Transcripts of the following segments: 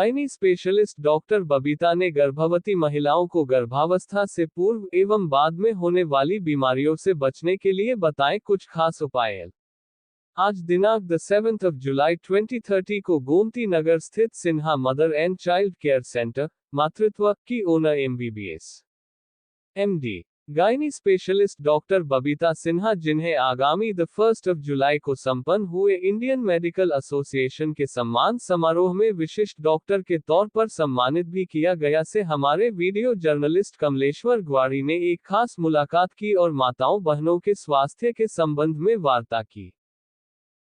Gynae specialist doctor Babita ने गर्भवती महिलाओं को गर्भावस्था से पूर्व एवं बाद में होने वाली बीमारियों से बचने के लिए बताए कुछ खास उपाय। आज दिनांक 7 जुलाई 2030 को गोमती नगर स्थित Sinha mother and child care centre, मातृत्व की owner MBBS MD gynae specialist doctor Babita Sinha, जिन्हें आगामी 1 जुलाई को संपन्न हुए इंडियन मेडिकल एसोसिएशन के सम्मान समारोह में विशिष्ट डॉक्टर के तौर पर सम्मानित भी किया गया, से हमारे वीडियो जर्नलिस्ट कमलेश्वर ग्वाड़ी ने एक खास मुलाकात की और माताओं बहनों के स्वास्थ्य के संबंध में वार्ता की।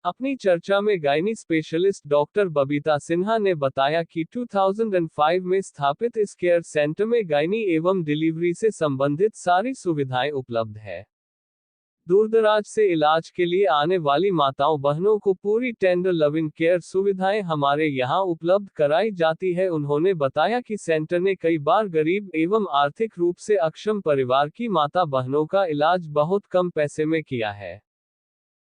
अपनी चर्चा में gynae specialist doctor Babita Sinha ने बताया कि 2005 में स्थापित इस केयर सेंटर में गायनी एवं डिलीवरी से संबंधित सारी सुविधाएं उपलब्ध है। दूरदराज से इलाज के लिए आने वाली माताओं बहनों को पूरी टेंडर लविंग केयर सुविधाएं हमारे यहां उपलब्ध कराई जाती है। उन्होंने बताया कि सेंटर ने कई बार गरीब एवं आर्थिक रूप से अक्षम परिवार की माता बहनों का इलाज बहुत कम पैसे में किया है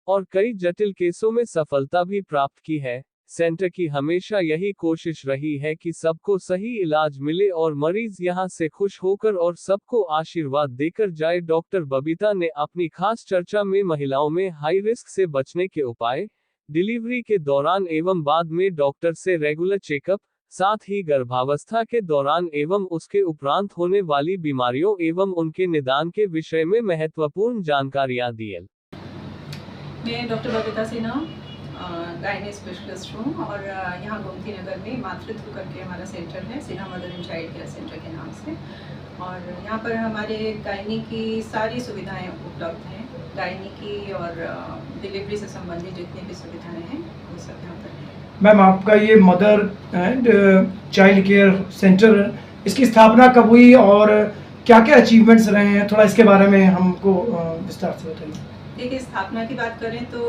और कई जटिल केसों में सफलता भी प्राप्त की है। सेंटर की हमेशा यही कोशिश रही है कि सबको सही इलाज मिले और मरीज यहां से खुश होकर और सबको आशीर्वाद देकर जाए। डॉक्टर बबीता ने अपनी खास चर्चा में महिलाओं में हाई रिस्क से बचने के उपाय, डिलीवरी के दौरान एवं बाद में डॉक्टर से रेगुलर चेकअप, साथ ही गर्भावस्था के दौरान एवं उसके उपरांत होने वाली बीमारियों एवं उनके निदान के विषय में महत्वपूर्ण जानकारियां दी। मैं doctor Babita Sinha gynae specialist हूँ और यहाँ गोमती नगर में मातृत्व करके हमारा सेंटर है, Sinha mother and child care centre के नाम से। और यहाँ पर हमारे गायनी की सारी सुविधाएं उपलब्ध हैं। गायनी की और डिलीवरी से संबंधित जितनी भी सुविधाएं हैं वो सब यहाँ पर हैं। मैम, आपका ये mother and child care centre, इसकी स्थापना कब हुई और क्या क्या अचीवमेंट्स रहे हैं, थोड़ा इसके बारे में हमको विस्तार से बताइए। देखिए, स्थापना की बात करें तो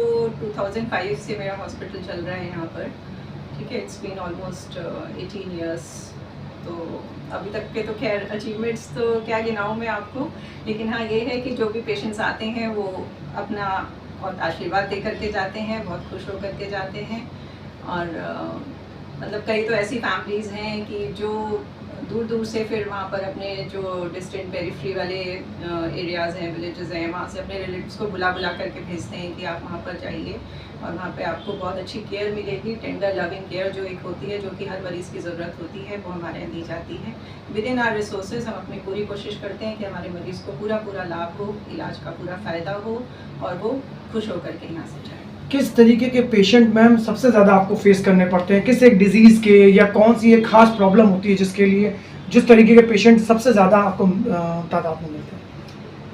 2005 से मेरा हॉस्पिटल चल रहा है यहाँ पर। ठीक है, इट्स बीन ऑलमोस्ट 18 ईयर्स। तो अभी तक के तो खैर अचीवमेंट्स तो क्या गिनाऊँ मैं आपको, लेकिन हाँ ये है कि जो भी पेशेंट्स आते हैं वो अपना बहुत आशीर्वाद दे करके जाते हैं, बहुत खुश होकर के जाते हैं। और मतलब कई तो ऐसी फैमिलीज़ हैं कि जो दूर दूर से फिर वहाँ पर अपने जो डिस्टेंट पेरिफ्री वाले एरियाज़ हैं, विलेजेस हैं, वहाँ से अपने रिलेटिव्स को बुला करके भेजते हैं कि आप वहाँ पर जाइए और वहाँ पे आपको बहुत अच्छी केयर मिलेगी। टेंडर लविंग केयर जो एक होती है, जो कि हर मरीज़ की ज़रूरत होती है, वो हमारे यहाँ दी जाती है। विद इन आवर रिसोर्सेज हम अपनी पूरी कोशिश करते हैं कि हमारे मरीज़ को पूरा लाभ हो, इलाज का पूरा फ़ायदा हो और वो खुश होकर के यहाँ से जाए। किस तरीके के पेशेंट मैम सबसे ज़्यादा आपको फेस करने पड़ते हैं, किस एक डिजीज़ के, या कौन सी एक खास प्रॉब्लम होती है जिसके लिए जिस तरीके के पेशेंट सबसे ज़्यादा आपको तादाद में मिलते हैं?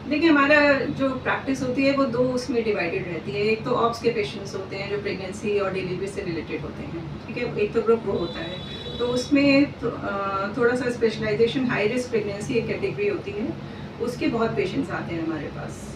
देखिए, हमारा जो प्रैक्टिस होती है वो दो उसमें डिवाइडेड रहती है। एक तो ऑप्स के पेशेंट्स होते हैं जो प्रेगनेंसी और डिलीवरी से रिलेटेड होते हैं। ठीक है, एक तो ग्रुप वो होता है, तो उसमें थोड़ा सा स्पेशलाइजेशन हाई रिस्क प्रेगनेंसी एक कैटेगरी होती है, उसके बहुत पेशेंट्स आते हैं हमारे पास,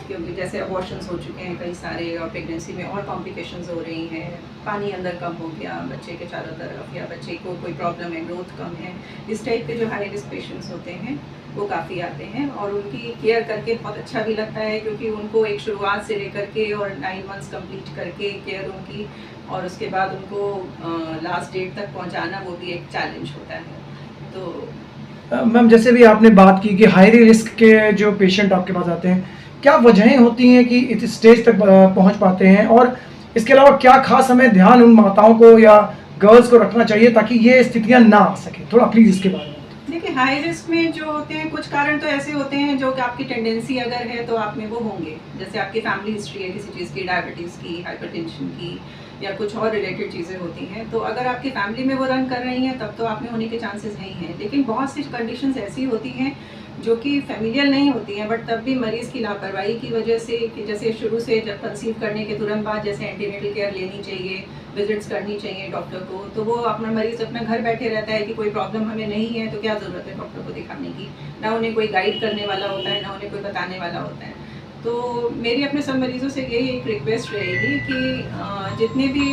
क्योंकि जैसे अबॉर्शंस हो चुके हैं कई सारे और प्रेगनेंसी में और कॉम्प्लिकेशंस हो रही हैं, पानी अंदर कम हो गया बच्चे के चारों तरफ, या बच्चे को कोई प्रॉब्लम है, ग्रोथ कम है। इस टाइप के जो हाई रिस्क पेशेंट्स होते हैं वो काफ़ी आते हैं और उनकी केयर करके बहुत अच्छा भी लगता है, क्योंकि उनको एक शुरुआत से लेकर के और 9 मंथ्स कंप्लीट करके केयर उनकी, और उसके बाद उनको लास्ट डेट तक पहुँचाना वो भी एक चैलेंज होता है। तो मैम, जैसे भी आपने बात की कि हाई रिस्क के जो पेशेंट आपके पास आते हैं, क्या वजहें होती हैं कि इस स्टेज तक पहुंच पाते हैं, और इसके अलावा क्या खास हमें ध्यान उन माताओं को या गर्ल्स को रखना चाहिए ताकि ये स्थितियां ना आ सके? थोड़ा प्लीज़ इसके बारे में। देखिए, हाई रिस्क में जो होते हैं कुछ कारण तो ऐसे होते हैं जो कि आपकी टेंडेंसी अगर है तो आप में वो होंगे, जैसे आपकी फैमिली हिस्ट्री है किसी चीज़ की, डायबिटीज़ की, हाइपरटेंशन की, या कुछ और रिलेटेड चीज़ें होती हैं। तो अगर आपकी फैमिली में वो रन कर रही हैं तब तो आप में होने के चांसेस नहीं हैं। लेकिन बहुत सी कंडीशंस ऐसी होती हैं जो कि फेमिलियल नहीं होती हैं, बट तब भी मरीज़ की लापरवाही की वजह से, कि जैसे शुरू से जब कंसीव करने के तुरंत बाद जैसे एंटीनेटल केयर लेनी चाहिए, विजिट्स करनी चाहिए डॉक्टर को, तो वो अपना मरीज़ अपना घर बैठे रहता है कि कोई प्रॉब्लम हमें नहीं है तो क्या ज़रूरत है डॉक्टर को दिखाने की। ना उन्हें कोई गाइड करने वाला होता है, ना उन्हें कोई बताने वाला होता है। तो मेरी अपने सब मरीज़ों से यही एक रिक्वेस्ट रहेगी कि जितने भी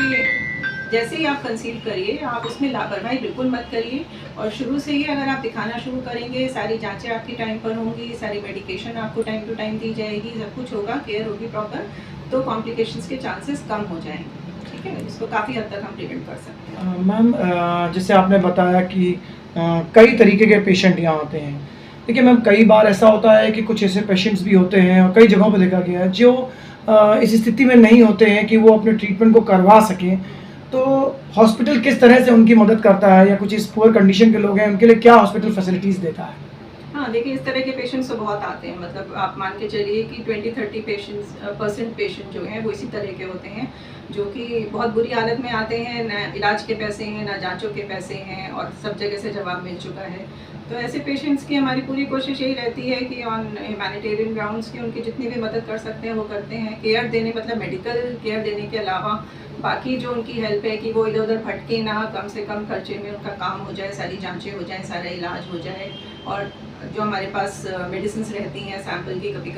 जैसे ही आप कंसीव करिए, आप उसमें लापरवाही बिल्कुल मत करिए, और शुरू से ही अगर आप दिखाना शुरू करेंगे, सारी जांचें आपकी टाइम पर होंगी, सारी मेडिकेशन आपको टाइम टू टाइम दी जाएगी, सब कुछ होगा, केयर होगी प्रॉपर, तो कॉम्प्लिकेशंस के चांसेस कम हो जाएंगे। ठीक है, इसको काफ़ी हद तक हम प्रिवेंट कर सकते हैं। मैम, जैसे आपने बताया कि कई तरीके के पेशेंट यहाँ आते हैं। देखिए मैम, कई बार ऐसा होता है कि कुछ ऐसे पेशेंट्स भी होते हैं और कई जगहों पे देखा गया है जो इस स्थिति में नहीं होते हैं कि वो अपने ट्रीटमेंट को करवा सकें। तो हॉस्पिटल किस तरह से उनकी मदद करता है, या कुछ इस पुअर कंडीशन के लोग हैं उनके लिए क्या हॉस्पिटल फैसिलिटीज़ देता है? हाँ, देखिए इस तरह के पेशेंट्स तो बहुत आते हैं, मतलब आप मान के चलिए कि 20-30% पेशेंट जो हैं वो इसी तरह के होते हैं, जो कि बहुत बुरी हालत में आते हैं, ना इलाज के पैसे हैं, ना जांचों के पैसे हैं, और सब जगह से जवाब मिल चुका है। तो ऐसे पेशेंट्स की हमारी पूरी कोशिश यही रहती है कि ऑन ह्यूमैनिटेरियन ग्राउंड्स की उनकी जितनी भी मदद कर सकते हैं वो करते हैं। केयर देने, मतलब मेडिकल केयर देने के अलावा बाकी जो उनकी हेल्प है कि वो इधर उधर भटके ना, कम से कम खर्चे में उनका काम हो जाए, सारी जांचें हो जाएं, सारा इलाज हो जाए। और जो हमारे पास मेडिसिन रहती हैं सैंपल की, कभी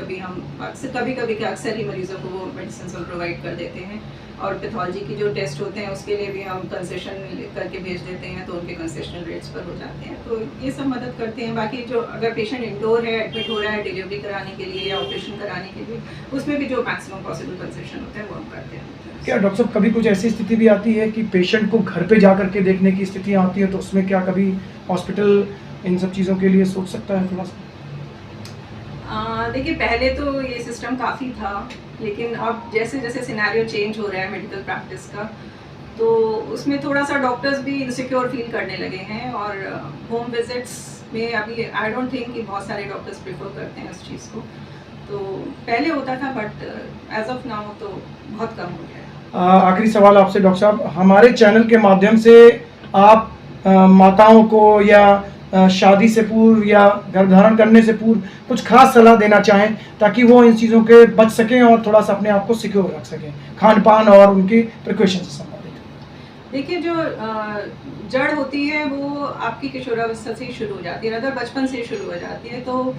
कभी अक्सर ही मरीज़ों को वो मेडिसिन हम प्रोवाइड कर देते हैं। और पैथोलॉजी की जो टेस्ट होते हैं उसके लिए भी हम कंसेशन करके भेज देते हैं, तो उनके कंसेशनल रेट्स पर हो जाते हैं। तो ये सब मदद करते हैं। बाकी जो अगर पेशेंट इंडोर है, एडमिट हो रहा है डिलीवरी कराने के लिए या ऑपरेशन कराने के लिए, उसमें भी जो मैक्सिमम पॉसिबल कंसेशन होता है वो हम करते हैं। क्या डॉक्टर साहब, कभी कुछ ऐसी स्थिति भी आती है कि पेशेंट को घर पे जा करके देखने की स्थितियाँ आती है, तो उसमें क्या कभी हॉस्पिटल इन सब चीज़ों के लिए सोच सकता है थोड़ा सा? देखिए पहले तो ये सिस्टम काफ़ी था, लेकिन अब जैसे जैसे सिनेरियो चेंज हो रहा है मेडिकल प्रैक्टिस का, तो उसमें थोड़ा सा डॉक्टर्स भी इनसिक्योर फील करने लगे हैं। और होम विजिट्स में अभी आई डोंट थिंक कि बहुत सारे डॉक्टर्स प्रेफर करते हैं उस चीज़ को। तो पहले होता था, बट एज ऑफ नाउ तो बहुत कम हो गया है। आखिरी सवाल आपसे डॉक्टर साहब, हमारे चैनल के माध्यम से आप माताओं को या शादी से पूर्व या गर्भधारण करने से पूर्व कुछ खास सलाह देना चाहें ताकि वो इन चीज़ों के बच सकें और थोड़ा सा अपने आप को सिक्योर रख सकें, खान पान और उनकी प्रिकॉशन से संबंधित? देखिए जो जड़ होती है वो आपकी किशोरावस्था से ही शुरू हो जाती है, अगर बचपन से शुरू हो जाती है। तो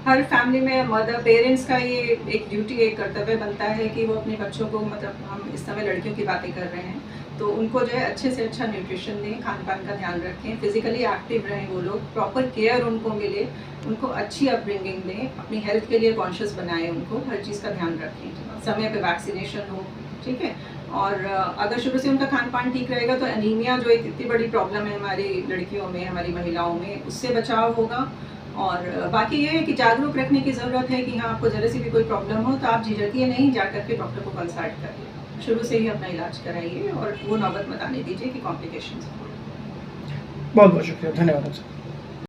हर फैमिली में मदर पेरेंट्स का ये एक ड्यूटी, एक कर्तव्य बनता है कि वो अपने बच्चों को, मतलब हम इस समय लड़कियों की बातें कर रहे हैं, तो उनको जो है अच्छे से अच्छा न्यूट्रिशन दें, खान पान का ध्यान रखें, फिजिकली एक्टिव रहें, वो लोग प्रॉपर केयर उनको मिले, उनको अच्छी अपब्रिंगिंग दें, अपनी हेल्थ के लिए कॉन्शियस बनाएं, उनको हर चीज़ का ध्यान रखें, समय पे वैक्सीनेशन हो, ठीक है। और अगर शुरू से उनका खान पान ठीक रहेगा तो एनीमिया जो एक इतनी बड़ी प्रॉब्लम है हमारी लड़कियों में, हमारी महिलाओं में, उससे बचाव होगा। और बाकी ये है कि जागरूक रखने की ज़रूरत है कि हाँ, आपको ज़रा सी भी कोई प्रॉब्लम हो तो आप झिझकिए नहीं, जा करके डॉक्टर को कंसल्ट करिए, शुरू से ही अपना इलाज कराइए और वो नौबत मत आने दीजिए कि कॉम्प्लिकेशंस हो। बहुत बहुत शुक्रिया, धन्यवाद आपसे।